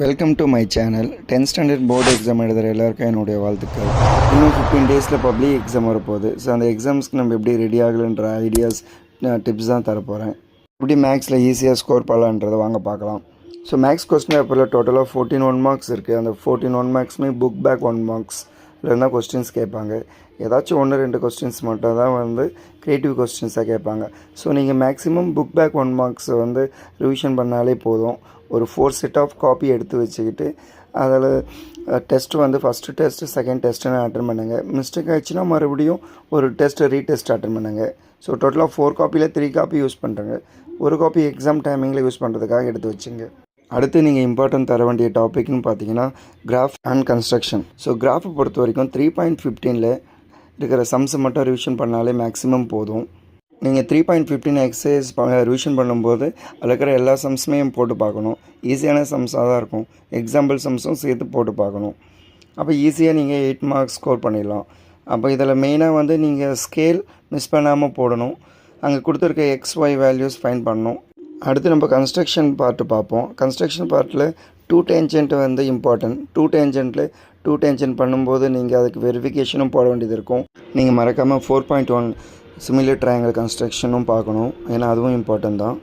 Welcome to my channel. 10th standard board exam எழுதுகிற எல்லாருக்கும் என்னுடைய வாழ்த்துக்கள். இன்னும் 15 டேஸில் பப்ளிக் எக்ஸாம் வரப்போகுது. ஸோ அந்த எக்ஸாம்ஸ்க்கு நம்ம எப்படி ரெடி ஆகலைன்ற ஐடியாஸ் டிப்ஸ் தான் தரப்போகிறேன். எப்படி மேக்ஸில் ஈஸியாக ஸ்கோர் பண்ணலான்றதை வாங்க பார்க்கலாம். ஸோ மேக்ஸ் கொஸ்டின் பேப்பரில் டோட்டலாக 14 1 மார்க்ஸ் இருக்குது. அந்த 14 1 மார்க்ஸுமே புக் பேக் 1 மார்க்ஸ் இல்லைன்னா கொஸ்டின்ஸ் கேட்பாங்க. ஏதாச்சும் 1-2 கொஸ்டின்ஸ் மட்டும் தான் க்ரியேட்டிவ் கொஸ்டின்ஸாக கேட்பாங்க. ஸோ நீங்கள் மேக்ஸிமம் புக் பேக் 1 மார்க்ஸை ரிவிஷன் பண்ணாலே போதும். ஒரு 4 செட் ஆஃப் காப்பி எடுத்து வச்சுக்கிட்டு அதில் டெஸ்ட்டு ஃபஸ்ட்டு டெஸ்ட்டு செகண்ட் டெஸ்ட்டுன்னு அட்டன் பண்ணுங்கள். மிஸ்டேக் ஆகிடுச்சுன்னா மறுபடியும் ஒரு ரீடெஸ்ட் அட்டன் பண்ணுங்கள். ஸோ டோட்டலாக 4 காப்பியில் 3 காப்பி யூஸ் பண்ணுறங்க. ஒரு காப்பி எக்ஸாம் டைமிங்கில் யூஸ் பண்ணுறதுக்காக எடுத்து வச்சுங்க. அடுத்து நீங்கள் இம்பார்ட்டன்ட் தர வேண்டிய டாபிக்னு பார்த்தீங்கன்னா கிராஃப் அண்ட் கன்ஸ்ட்ரக்ஷன். ஸோ கிராஃபை பொறுத்த வரைக்கும் 3.15 இருக்கிற சம்ஸை மட்டும் ரிவிஷன் பண்ணாலே மேக்ஸிமம் போதும். நீங்கள் 3.15 எக்ஸசைஸ் ரிவிஷன் பண்ணும்போது அதில் இருக்கிற எல்லா சம்ஸுமே போட்டு பார்க்கணும். ஈஸியான சம்ஸாக தான் இருக்கும். எக்ஸாம்பிள் சம்ஸும் சேர்த்து போட்டு பார்க்கணும். அப்போ ஈஸியாக நீங்கள் 8 மார்க்ஸ் ஸ்கோர் பண்ணிடலாம். அப்போ இதில் மெயினாக நீங்கள் ஸ்கேல் மிஸ் பண்ணாமல் போடணும். அங்கே கொடுத்துருக்க XY வேல்யூஸ் ஃபைண்ட் பண்ணணும். அடுத்து நம்ம கன்ஸ்ட்ரக்ஷன் பார்ட்டு பார்ப்போம். கன்ஸ்ட்ரக்ஷன் பார்ட்டில் 2 டேஞ்சன்ட் இம்பார்ட்டன்ட். 2 டேஞ்சன்ட்டில் 2 டேஞ்சன்ட் பண்ணும்போது நீங்கள் அதுக்கு வெரிஃபிகேஷனும் போட வேண்டியது இருக்கும். நீங்கள் மறக்காமல் 4.1 சிமிலர் ட்ரையாங்கிள் கன்ஸ்ட்ரக்ஷனும் பார்க்கணும். ஏன்னா அதுவும் இம்பார்ட்டன்ட் தான்.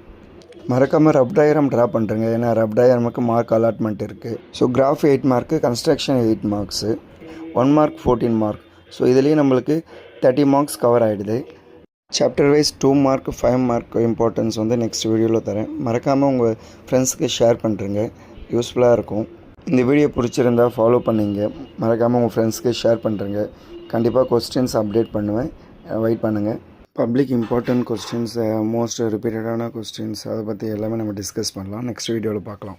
மறக்காமல் ரப் டயக்ராம் ட்ரா பண்ணுறேங்க. ஏன்னா ரப் டயக்ராமுக்கு மார்க் அலாட்மெண்ட் இருக்குது. So graph 8 mark, construction 8 marks, 1 mark 14 mark. So இதுலேயே நம்மளுக்கு 30 மார்க்ஸ் கவர் ஆகிடுது. Chapter wise 2 mark 5 mark importance next வீடியோவில் தரேன். மறக்காமல் உங்கள் ஃப்ரெண்ட்ஸுக்கு ஷேர் பண்ணுறேங்க. யூஸ்ஃபுல்லாக இருக்கும். இந்த வீடியோ பிடிச்சிருந்தால் ஃபாலோ பண்ணிங்க. மறக்காமல் உங்கள் ஃப்ரெண்ட்ஸ்க்கு ஷேர் பண்ணுறேங்க. கண்டிப்பாக கொஸ்டின்ஸ் அப்டேட் பண்ணுவேன். வெயிட் பண்ணுங்கள். பப்ளிக் இம்பார்ட்டன்ட் கொஸ்டின்ஸ், மோஸ்ட் ரிப்பீட்டடான கொஸ்டின்ஸ், அதை பற்றி எல்லாமே நம்ம டிஸ்கஸ் பண்ணலாம். நெக்ஸ்ட் வீடியோவில் பார்க்கலாம்.